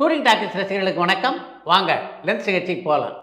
Touring talkies ரசிகர்களுக்கு வணக்கம். வாங்க லென்ஸ் நிகழ்ச்சிக்கு போகலாம்.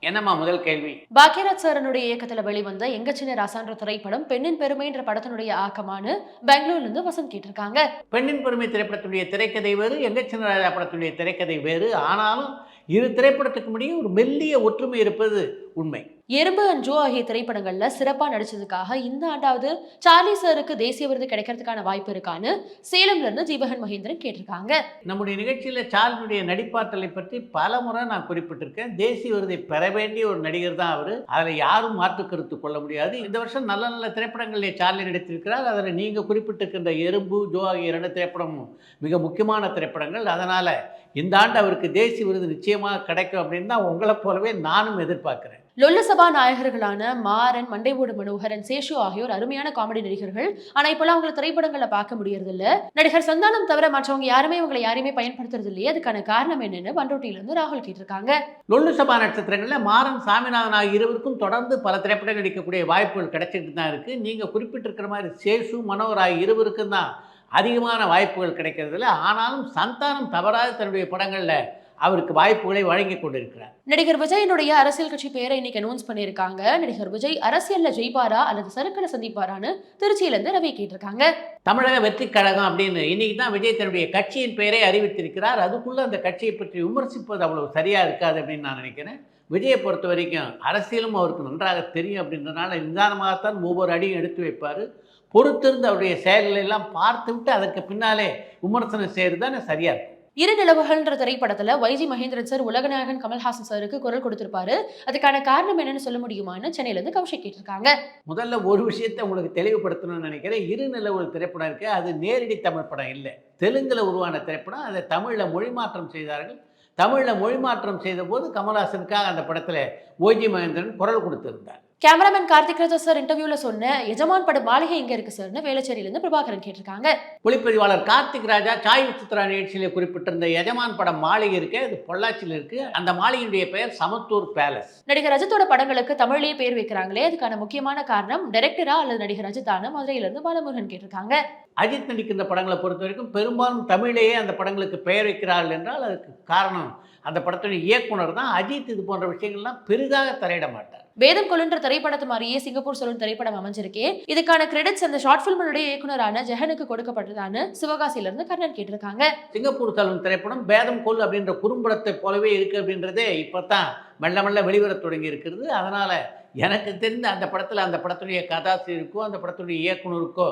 என்னம்மா முதல் கேள்வி? பாக்யராஜ் சாரனுடைய இயக்கத்துல வெளிவந்த எங்க சின்ன ராசான்ற திரைப்படம் பெண்ணின் பெருமைன்ற படத்தினுடைய ஆக்கமான பெங்களூர்ல இருந்து வசந்த் கேட்டிருக்காங்க. பெண்ணின் பெருமை திரைப்படத்துடைய திரைக்கதை வேறு, எங்க சின்ன ராஜா படத்துடைய திரைக்கதை வேறு. ஆனாலும் இரு திரைப்படத்துக்கு முடியும் ஒரு மெல்லிய ஒற்றுமை இருப்பது உண்மை. எறும்பு அண்ட் ஜோ ஆகிய திரைப்படங்கள்ல சிறப்பா நடிச்சதுக்காக இந்த ஆண்டாவது சார்லி சாருக்கு தேசிய விருது கிடைக்கிறதுக்கான வாய்ப்பு இருக்கான்னு சேலம்ல இருந்து ஜீவகன் மகேந்திரன் கேட்டிருக்காங்க. நம்முடைய நிகழ்ச்சியில் சார்லியுடைய நடிப்பாற்றலை பற்றி பல முறை நான் குறிப்பிட்டிருக்கேன். தேசிய விருதை பெற வேண்டிய ஒரு நடிகர் தான் அவர். அதில் யாரும் மாற்று கருத்து கொள்ள முடியாது. இந்த வருஷம் நல்ல நல்ல திரைப்படங்களில் சார்லி நடித்திருக்கிறார். அதில் நீங்கள் குறிப்பிட்டிருக்கின்ற எறும்பு, ஜோ ஆகிய 2 திரைப்படமும் மிக முக்கியமான திரைப்படங்கள். அதனால் இந்த ஆண்டு அவருக்கு தேசிய விருது நிச்சயமாக கிடைக்கும் அப்படின்னு தான் உங்களை போலவே நானும் எதிர்பார்க்குறேன். லொல்ல சபா நாயகர்களான மாறன், மண்டைவோடு மனோகரன், சேஷு ஆகியோர் அருமையான காமெடி நடிகர்கள். ஆனா இப்பெல்லாம் அவங்களை திரைப்படங்களை பார்க்க முடியறது இல்ல. நடிகர் சந்தானம் தவிர மற்றவங்க யாருமே இவங்களை யாரையுமே பயன்படுத்துறது இல்லையே, அதுக்கான காரணம் என்னன்னு பண்டோட்டியில இருந்து ராகுல் கேட்டிருக்காங்க. லொல்லு சபா நட்சத்திரங்களில் மாறன், சாமிநாதன் ஆகிய இருவருக்கும் தொடர்ந்து பல திரைப்படங்கள் நடிக்கக்கூடிய வாய்ப்புகள் கிடைச்சிட்டு தான் இருக்குது. நீங்கள் குறிப்பிட்டிருக்கிற மாதிரி சேஷு, மனோகர் ஆகிய இருவருக்கும் தான் அதிகமான வாய்ப்புகள் கிடைக்கிறதில்ல. ஆனாலும் சந்தானம் தவறாத தன்னுடைய படங்களில் அவருக்கு வாய்ப்புகளை வழங்கி கொண்டிருக்கிறார். நடிகர் விஜயனுடைய அரசியல் கட்சி பேரை இன்னைக்கு அனௌன்ஸ் பண்ணியிருக்காங்க. நடிகர் விஜய் அரசியல்ல ஜெயிப்பாரா அல்லது சறுக்கலை சந்திப்பாரான்னு திருச்சியில இருந்து ரவி கேட்டிருக்காங்க. தமிழக வெற்றி கழகம் அப்படின்னு இன்னைக்கு தான் விஜய் தன்னுடைய கட்சியின் பெயரை அறிவித்திருக்கிறார். அதுக்குள்ள அந்த கட்சியை பற்றி விமர்சிப்பது அவ்வளவு சரியா இருக்காது அப்படின்னு நான் நினைக்கிறேன். விஜயை பொறுத்த வரைக்கும் அரசியலும் அவருக்கு நன்றாக தெரியும். அப்படின்றதுனால நிதானமாகத்தான் ஒவ்வொரு அடியும் எடுத்து வைப்பார். பொறுத்திருந்து அவருடைய செயல்களை எல்லாம் பார்த்துவிட்டு அதற்கு பின்னாலே விமர்சனம் செய்கிறது தானே சரியா இருக்கும். இரு நிலவுகள்ன்ற திரைப்படத்துல வைஜி மகேந்திரன் சார் உலகநாயகன் கமல்ஹாசன் சாருக்கு குரல் கொடுத்திருப்பாரு. அதுக்கான காரணம் என்னன்னு சொல்ல முடியுமான்னு சென்னையில இருந்து கௌஷிக் கேட்டிருக்காங்க. முதல்ல ஒரு விஷயத்தை உங்களுக்கு தெளிவுபடுத்தணும்னு நினைக்கிறேன். இரு நிலவுகள் திரைப்படம் இருக்கு, அது நேரடி தமிழ் படம் இல்லை, தெலுங்குல உருவான திரைப்படம். அதை தமிழில் மொழிமாற்றம் செய்தார்கள். தமிழில் மொழிமாற்றம் செய்த போது கமல்ஹாசனுக்காக அந்த படத்தில் ஓஜி மகேந்திரன் குரல் கொடுத்திருந்தார். கேமராமேன் கார்த்திக் ராஜா சார் இன்டர்வியூல சொன்ன எஜமான் பட மாளிகை எங்க இருக்கு சார்னு வேளச்சேரியில இருந்து பிரபாகரன் கேட்டிருக்காங்க. ஒளிப்பதிவாளர் கார்த்திக் ராஜா சாய் விசித்ரா நிகழ்ச்சியில குறிப்பிட்டிருந்த எஜமான் படம் மாளிகை இருக்கு, அது பொள்ளாச்சியில் இருக்கு. அந்த மாளிகையுடைய பெயர் சமத்தூர் பேலஸ். நடிகர் அஜித்தோட படங்களுக்கு தமிழ்லயே பேர் வைக்கிறாங்களே, அதுக்கான முக்கியமான காரணம் டைரக்டரா அல்லது நடிகர் அஜித்தான மதுரையில இருந்து பாலமுருகன் கேட்டிருக்காங்க. அஜித் நடிக்கின்ற படங்களை பொறுத்த வரைக்கும் பெரும்பாலும் தமிழிலேயே அந்த படங்களுக்கு பெயர் வைக்கிறார்கள் என்றால் அதுக்கு காரணம் அந்த படத்துடைய இயக்குனர் தான். அஜித் இது போன்ற விஷயங்கள்லாம் பெரிதாக தலையிட மாட்டார். வேதம் கொள்ளுன்ற திரைப்படத்து மாதிரியே சிங்கப்பூர் சொல்லும் திரைப்படம் அமைஞ்சிருக்கே, இதுக்கான கிரெடிட்ஸ் அந்த ஷார்ட் பிலிமுடைய இயக்குனரான ஜெகனுக்கு கொடுக்கப்பட்டதான்னு சிவகாசியில இருந்து கர்ணன் கேட்டிருக்காங்க. சிங்கப்பூர் சொல்லும் திரைப்படம் வேதம் கொல் அப்படின்ற குறும்படத்தை போலவே இருக்கு அப்படின்றதே இப்பதான் மெல்ல மெல்ல வெளிவர தொடங்கி இருக்கிறது. அதனால எனக்கு தெரிந்த அந்த படத்துல அந்த படத்துடைய கதாசிரியருக்கோ அந்த படத்துடைய இயக்குனருக்கோ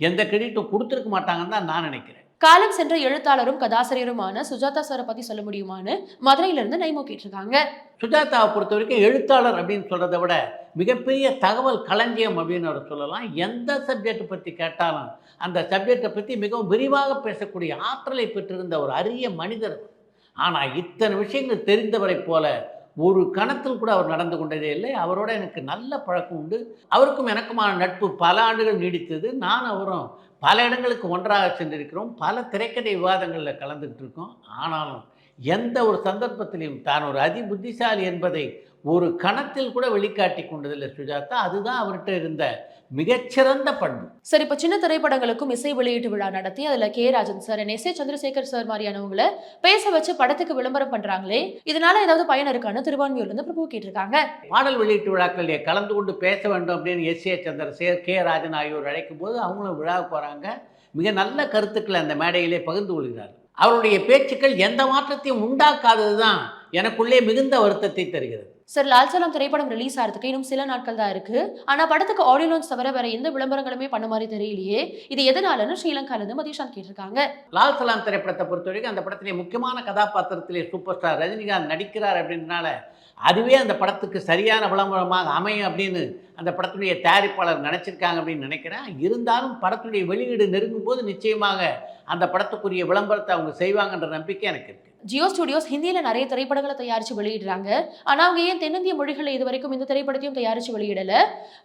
எந்த கிரெடிட்டும் கொடுத்துருக்க மாட்டாங்கன்னு தான் நான் நினைக்கிறேன். காலம் சென்ற எழுத்தாளரும் கதாசிரியருமான சுஜாதா சாரை பத்தி சொல்ல முடியுமான்னு மதுரையில இருந்து நைமோ கேட்டிருக்காங்க. சுஜாதாவை பொறுத்த வரைக்கும் எழுத்தாளர் அப்படின்னு சொல்றதை விட மிகப்பெரிய தகவல் களஞ்சியம் அப்படின்னு அவர் சொல்லலாம். எந்த சப்ஜெக்டை பற்றி கேட்டாலும் அந்த சப்ஜெக்டை பற்றி மிகவும் விரிவாக பேசக்கூடிய ஆற்றலை பெற்றிருந்த ஒரு அரிய மனிதர். ஆனால் இத்தனை விஷயங்கள் தெரிந்தவரை போல ஒரு கணத்தில் கூட அவர் நடந்து கொண்டதே இல்லை. அவரோட எனக்கு நல்ல பழக்கம் உண்டு. அவருக்கும் எனக்குமான நட்பு பல ஆண்டுகள் நீடித்தது. நான் அவரும் பல இடங்களுக்கு ஒன்றாக சென்றிருக்கிறோம். பல திரைக்கதை விவாதங்களில் கலந்துக்கிட்டு இருக்கோம். ஆனாலும் எந்த ஒரு சந்தர்ப்பத்திலையும் தான் ஒரு அதி புத்திசாலி என்பதை ஒரு கணத்தில் கூட வெளிக்காட்டி கொண்டதில்லை சுஜாதா. அதுதான் அவர்கிட்ட இருந்த மிகச்சிறந்த பண்பு. சரி, இப்ப சின்ன திரைப்படங்களுக்கும் இசை வெளியீட்டு விழா நடத்தி அதுல K Rajan sir, S A. Chandrasekhar sir மாதிரியானவங்களை பேச வச்சு படத்துக்கு விளம்பரம் பண்றாங்களே, இதனால ஏதாவது பயன் இருக்கான்னு திருவான்மியூர்ல இருந்து பிரபு கேட்டிருக்காங்க. பாடல் வெளியீட்டு விழாக்களிலே கலந்து கொண்டு பேச வேண்டும் அப்படின்னு எஸ்.ஏ. சந்திரசேகர், கே ராஜன் ஆகியோர் அழைக்கும் போது அவங்களும் விழாவுக்கு வராங்க. மிக நல்ல கருத்துக்களை அந்த மேடையிலே பகிர்ந்து கொள்கிறார். அவருடைய பேச்சுக்கள் எந்த மாற்றத்தையும் உண்டாக்காதது தான் எனக்குள்ளே மிகுந்த வருத்தத்தை தருகிறது. சார், லால் சலாம் திரைப்படம் ரிலீஸ் ஆகிறதுக்கு இன்னும் சில நாட்கள் தான் இருக்கு. ஆனா படத்துக்கு ஆடியோ லான்ச் தவிர வேற எந்த விளம்பரங்களுமே பண்ண மாதிரி தெரியலையே, இது எதனாலன்னு ஸ்ரீலங்கால இருந்து மதிஷாந்த் கேட்டிருக்காங்க. லால் சலாம் திரைப்படத்தை பொறுத்த வரைக்கும் அந்த படத்திலே முக்கியமான கதாபாத்திரத்திலே சூப்பர் ஸ்டார் ரஜினிகாந்த் நடிக்கிறார் அப்படின்றனால அதுவே அந்த படத்துக்கு சரியான விளம்பரமாக அமையும் அப்படின்னு அந்த படத்துடைய தயாரிப்பாளர் நினச்சிருக்காங்க அப்படின்னு நினைக்கிறேன். இருந்தாலும் படத்துடைய வெளியீடு நெருங்கும் போது நிச்சயமாக அந்த படத்துக்குரிய விளம்பரத்தை அவங்க செய்வாங்கன்ற நம்பிக்கை எனக்கு இருக்குது. ஜியோ ஸ்டுடியோஸ் ஹிந்தியில நிறைய திரைப்படங்களை தயாரிச்சு வெளியிடுறாங்க. ஆனா அவங்க ஏன் தென்னிந்திய மொழிகளை இது வரைக்கும் இந்த திரைப்படத்தையும் தயாரிச்சு வெளியிடல?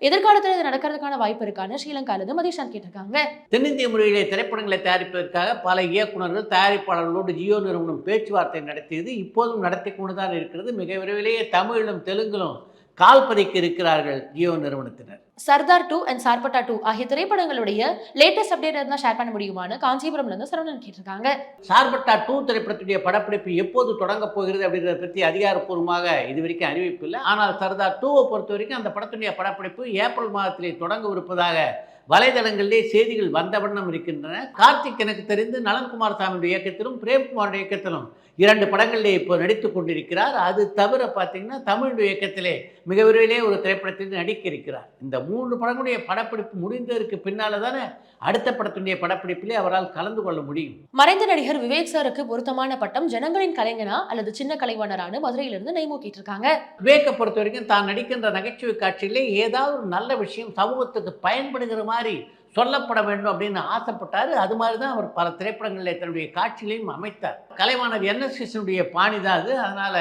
எதிர்காலத்தில் இது நடக்கிறதுக்கான வாய்ப்பு இருக்கான்னு ஸ்ரீலங்கால இருந்து மதிஷாந்த் கேட்டிருக்காங்க. தென்னிந்திய மொழியிலே திரைப்படங்களை தயாரிப்பதற்காக பல இயக்குநர்கள், தயாரிப்பாளர்களோடு ஜியோ நிறுவனம் பேச்சுவார்த்தை நடத்தியது இப்போதும் நடத்தி கொண்டுதான் இருக்கிறது. மிக விரைவிலேயே தமிழிலும் தெலுங்கிலும் கால் பதிக்க இருக்கிறார்கள் ஜியோ நிறுவனத்தினர். சர்தார் 2 அண்ட் சார்பட்டா 2 ஆகிய திரைப்படங்களுடைய லேட்டஸ்ட் அப்டேட் இருந்தா ஷேர் பண்ண முடியுமான்னு காஞ்சிபுரம்ல இருந்து சரவணன் கேட்டிருக்காங்க. சார்பட்டா 2 திரைப்படத்துடைய படப்பிடிப்பு எப்போது தொடங்க போகிறது அப்படின்றத பற்றி அதிகாரப்பூர்வமாக இதுவரைக்கும் அறிவிப்பு இல்லை. ஆனால் சர்தார் 2வை பொறுத்த வரைக்கும் அந்த படத்துடைய படப்பிடிப்பு ஏப்ரல் மாதத்திலே தொடங்கவிருப்பதாக வலைதளங்களிலே செய்திகள் வந்த வண்ணம் இருக்கின்றன. கார்த்திக் எனக்கு தெரிந்து நலன்குமார் சாமியுடைய இயக்கத்திலும் பிரேம்குமாருடைய இயக்கத்திலும் 2 படங்களிலே இப்போ நடித்து கொண்டிருக்கிறார். அது தவிர பார்த்தீங்கன்னா தமிழுடைய இயக்கத்திலே மிக விரைவிலே ஒரு திரைப்படத்தில் நடிக்க இருக்கிறார். இந்த 3 படங்களுடைய படப்பிடிப்பு முடிந்ததற்கு பின்னால தானே அடுத்த படத்துடைய படப்பிடிப்பிலே அவரால் கலந்து கொள்ள முடியும். மறைந்த நடிகர் விவேக் சாருக்கு பொருத்தமான பட்டம் ஜனங்களின் கலைஞனா அல்லது சின்ன கலைவாணரான மதுரையிலிருந்து நெய்மோ கேட்டிருக்காங்க. விவேக்கை பொறுத்த வரைக்கும் தான் நடிக்கின்ற நகைச்சுவை காட்சியிலே ஏதாவது ஒரு நல்ல விஷயம் சமூகத்துக்கு பயன்படுகிற மாதிரி சொல்லப்பட வேண்டும் அப்படின்னு ஆசைப்பட்டார். அது மாதிரி தான் அவர் பல திரைப்படங்களில் தன்னுடைய காட்சிகளையும் அமைத்தார். கலைவாணர் என்எஸ் கிருஷ்ணனுடைய பாணி தான் அது. அதனால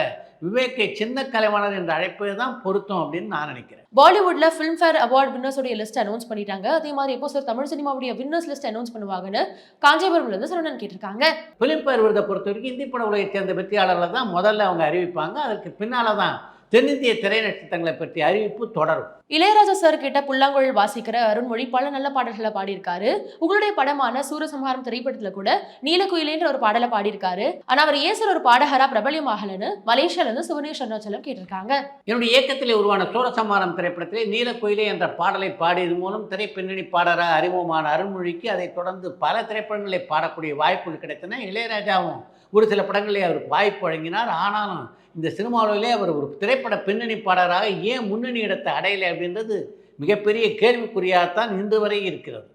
விவேக்கை சின்ன கலைவாணர் என்ற அழைப்பே தான் பொருத்தம் அப்படின்னு நான் நினைக்கிறேன். பாலிவுட்ல ஃபிலிம்ஃபேர் அவார்ட் வின்னர்ஸோட லிஸ்ட் அனௌன்ஸ் பண்ணிட்டாங்க. அதே மாதிரி எப்போ சார் தமிழ் சினிமாவுடைய வின்னர்ஸ் லிஸ்ட் அனௌன்ஸ் பண்ணுவாங்கன்னு காஞ்சிபுரம்ல இருந்து சரவணன் கேட்டிருக்காங்க. ஃபிலிம்ஃபேர் விருதை பொறுத்த வரைக்கும் இந்தி பட உலகை சேர்ந்த வெற்றியாளர்களை தான் முதல்ல அவங்க அறிவிப்பாங்க. அதற்கு பின்னால தான் தென்னிந்திய திரை நட்சத்திரங்களை பற்றி அறிவிப்பு தொடரும். இளையராஜா சார் கிட்ட புல்லாங்குழல் வாசிக்கிற அருண்மொழி பல நல்ல பாடல்களை பாடியிருக்காரு. உங்களுடைய படமான சூரசம்ஹாரம் திரைப்படத்துல கூட நீலக்குயிலேன்ற ஒரு பாடலை பாடியிருக்காரு. ஆனா அவர் ஏன் சார் ஒரு பாடகரா பிரபலியமாகலன்னு மலேசியால இருந்து சுவனேஷ் அருணாச்சலம் கேட்டிருக்காங்க. என்னுடைய இயக்கத்திலே உருவான சூரசம்ஹாரம் திரைப்படத்திலே நீலக்குயிலே என்ற பாடலை பாடியது மூலம் திரைப்பின்னணி பாடகராக அறிமுகமான அருண்மொழிக்கு அதை தொடர்ந்து பல திரைப்படங்களை பாடக்கூடிய வாய்ப்புகள் கிடைத்தன. இளையராஜாவும் ஒரு சில படங்களிலே அவருக்கு வாய்ப்பு வழங்கினார். ஆனாலும் இந்த சினிமாவிலே அவர் ஒரு திரைப்பட பின்னணி பாடகராக ஏன் முன்னணி இடத்தை அடையலை அப்படின்றது மிகப்பெரிய கேள்விக்குறியாகத்தான் இன்று வரை இருக்கிறது.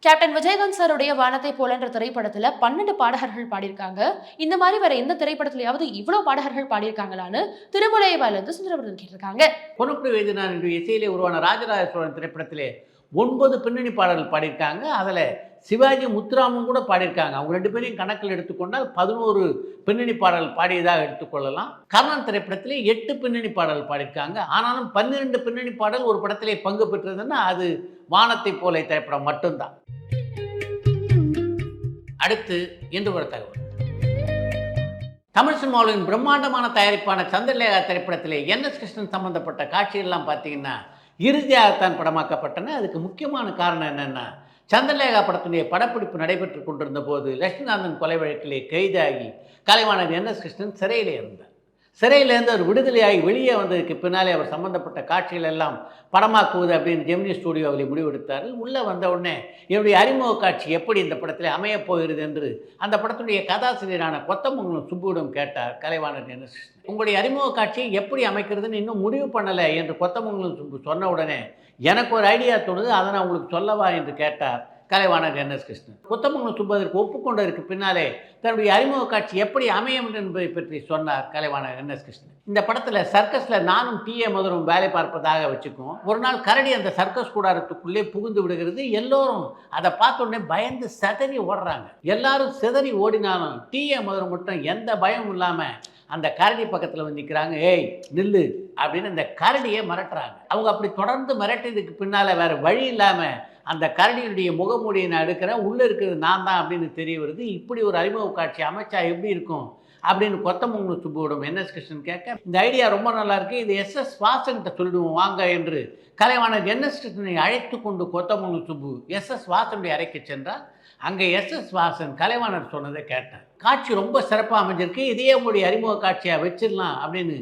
கேப்டன் விஜயகாந்த் சாருடைய வானத்தை போலன்ற திரைப்படத்துல 12 பாடகர்கள் பாடியிருக்காங்க. இந்த மாதிரி வேற எந்த திரைப்படத்திலேயாவது இவ்வளவு பாடகர்கள் பாடியிருக்காங்களான்னு திருமலையவால இருந்து சுந்தரவர்தன் கேட்டிருக்காங்க. பொன்னுக்குடி வைத்தியநாதன் என்ற இசையிலே உருவான ராஜராஜ சோழன் திரைப்படத்திலே 9 பின்னணி பாடல்கள் பாடியிருக்காங்க. அதில் சிவாஜி முத்துராமும் கூட பாடியிருக்காங்க. அவங்க 2 பேரையும் கணக்கில் எடுத்துக்கொண்டால் 11 பின்னணி பாடல் பாடியதாக எடுத்துக்கொள்ளலாம். கர்ணன் திரைப்படத்திலே 8 பின்னணி பாடல் பாடியிருக்காங்க. ஆனாலும் 12 பின்னணி பாடல் ஒரு படத்திலே பங்கு பெற்றதுன்னா அது வானத்தை போல திரைப்படம் மட்டும்தான். அடுத்து இன்று ஒரு தகவல். தமிழ் சினிமாவின் பிரம்மாண்டமான தயாரிப்பான சந்திரலேகா திரைப்படத்திலே என்எஸ் கிருஷ்ணன் சம்பந்தப்பட்ட காட்சிகள்லாம் பார்த்தீங்கன்னா இறுதியாகத்தான் படமாக்கப்பட்டன. அதுக்கு முக்கியமான காரணம் என்னென்னா, சந்திரலேகா படத்துடைய படப்பிடிப்பு நடைபெற்று கொண்டிருந்த போது லட்சுமிநாதன் கொலை வழக்கிலே கைதாகி கலைவாணர் என்எஸ் கிருஷ்ணன் சிறையில் இருந்தார். சிறையிலேருந்து அவர் விடுதலையாகி வெளியே வந்ததுக்கு பின்னாலே அவர் சம்பந்தப்பட்ட காட்சிகள் எல்லாம் படமாக்குவது அப்படின்னு ஜெமினி ஸ்டூடியோவில் முடிவெடுத்தார். உள்ளே வந்த உடனே என்னுடைய அறிமுக காட்சி எப்படி இந்த படத்தில் அமையப் போகிறது என்று அந்த படத்துடைய கதாசிரியரான கொத்தமங்கலம் சுப்புவிடம் கேட்டார் கலைவாணர் என்எஸ் கிருஷ்ணன். உங்களுடைய அறிமுக காட்சியை எப்படி அமைக்கிறதுன்னு இன்னும் முடிவு பண்ணலை என்று கொத்தமங்கலம் சுப்பு சொன்ன உடனே எனக்கு ஒரு ஐடியா தோணுது, அதை நான் உங்களுக்கு சொல்லவா என்று கேட்டார் கலைவாணர் என்எஸ் கிருஷ்ணன். கொத்தமங்கலம் சுப்பு அதற்கு ஒப்புக்கொண்டதற்கு பின்னாலே தன்னுடைய அறிமுக காட்சி எப்படி அமையும் என்பதை பற்றி சொன்னார் கலைவாணர் என்எஸ் கிருஷ்ணன். இந்த படத்தில் சர்க்கஸில் நானும் டி.ஏ. மதுரும் வேலை பார்ப்பதாக வச்சுக்குவோம். ஒரு நாள் கரடி அந்த சர்க்கஸ் கூடாரத்துக்குள்ளே புகுந்து விடுகிறது. எல்லோரும் அதை பார்த்த உடனே பயந்து சிதறி ஓடுறாங்க. எல்லாரும் சிதறி ஓடினாலும் டி.ஏ. மதுரம் மட்டும் எந்த பயமும் இல்லாமல் அந்த கரடி பக்கத்தில் வந்து நிற்கிறாங்க. ஏய் நில்லு அப்படின்னு அந்த கரடியை மிரட்டுறாங்க. அவங்க அப்படி தொடர்ந்து மிரட்டியதுக்கு பின்னால் வேறு வழி இல்லாமல் அந்த கரடியினுடைய முகமூடியை நான் எடுக்கிறேன், உள்ளே இருக்கிறது நான் தான் அப்படின்னு தெரிய வருது. இப்படி ஒரு அறிமுக காட்சி அமைச்சா எப்படி இருக்கும் அப்படின்னு கொத்தமங்கலம் சுப்புவிடம் என்எஸ் கிருஷ்ணன் கேட்க, இந்த ஐடியா ரொம்ப நல்லா இருக்குது, இது எஸ்.எஸ். வாசன்கிட்ட சொல்லிடுவோம் வாங்க என்று கலைவாணர் என்எஸ் கிருஷ்ணனை அழைத்து கொண்டு கொத்தமங்கலம் சுப்பு எஸ்.எஸ். வாசனுடைய அறைக்கு சென்றார். அங்கே எஸ்.எஸ். வாசன் கலைவாணர் சொன்னதை கேட்டேன். காட்சி ரொம்ப சிறப்பாக அமைஞ்சிருக்கு, இதையே உங்களுடைய அறிமுக காட்சியாக வச்சிடலாம் அப்படின்னு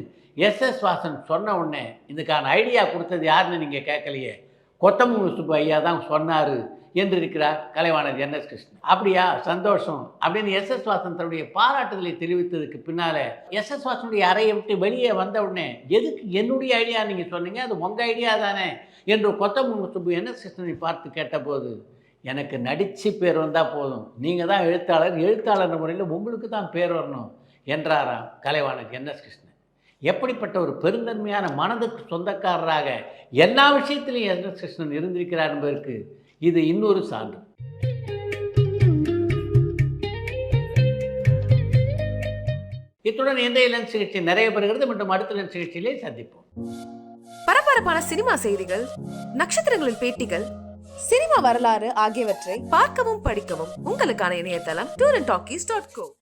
எஸ்.எஸ். வாசன் சொன்ன உடனே இதுக்கான ஐடியா கொடுத்தது யாருன்னு நீங்கள் கேட்கலையே, கொத்தமங்கலம் சுப்பு ஐயா தான் சொன்னார் என்று இருக்கிறார் கலைவாணர் என்எஸ் கிருஷ்ணன். அப்படியா, சந்தோஷம் அப்படின்னு எஸ்.எஸ். வாசன் தன்னுடைய பாராட்டுதலை தெரிவித்ததுக்கு பின்னால எஸ்.எஸ். வாசனுடைய அறையை விட்டு வெளியே வந்த உடனே எதுக்கு என்னுடைய ஐடியா நீங்கள் சொன்னீங்க, அது உங்கள் ஐடியா தானே என்று கொத்தமங்கலம் சுப்பு என்எஸ் கிருஷ்ணனை பார்த்து கேட்டபோது, எனக்கு நடித்து பேர் வந்தால் போதும், நீங்கள் தான் எழுத்தாளர் முறையில் உங்களுக்கு தான் பேர் வரணும் என்றாராம் கலைவாணர் என்எஸ் கிருஷ்ணன். எப்படிப்பட்ட ஒரு பெருந்தன்மையான மனதுக்கு சொந்தக்காரராக எல்லா விஷயத்திலையும் என்எஸ் கிருஷ்ணன் இருந்திருக்கிறார் என்பதற்கு இது இன்னொரு சான்று. இத்துடன் இன்றைய லென்ஸ் நிகழ்ச்சி நிறைய பெறுகிறது. மற்றும் அடுத்த லென்ஸ் நிகழ்ச்சியிலே சந்திப்போம். பரபரப்பான சினிமா செய்திகள், நட்சத்திரங்களின் பேட்டிகள், சினிமா வரலாறு ஆகியவற்றை பார்க்கவும் படிக்கவும் உங்களுக்கான இணையதளம் tourandtalkies.co.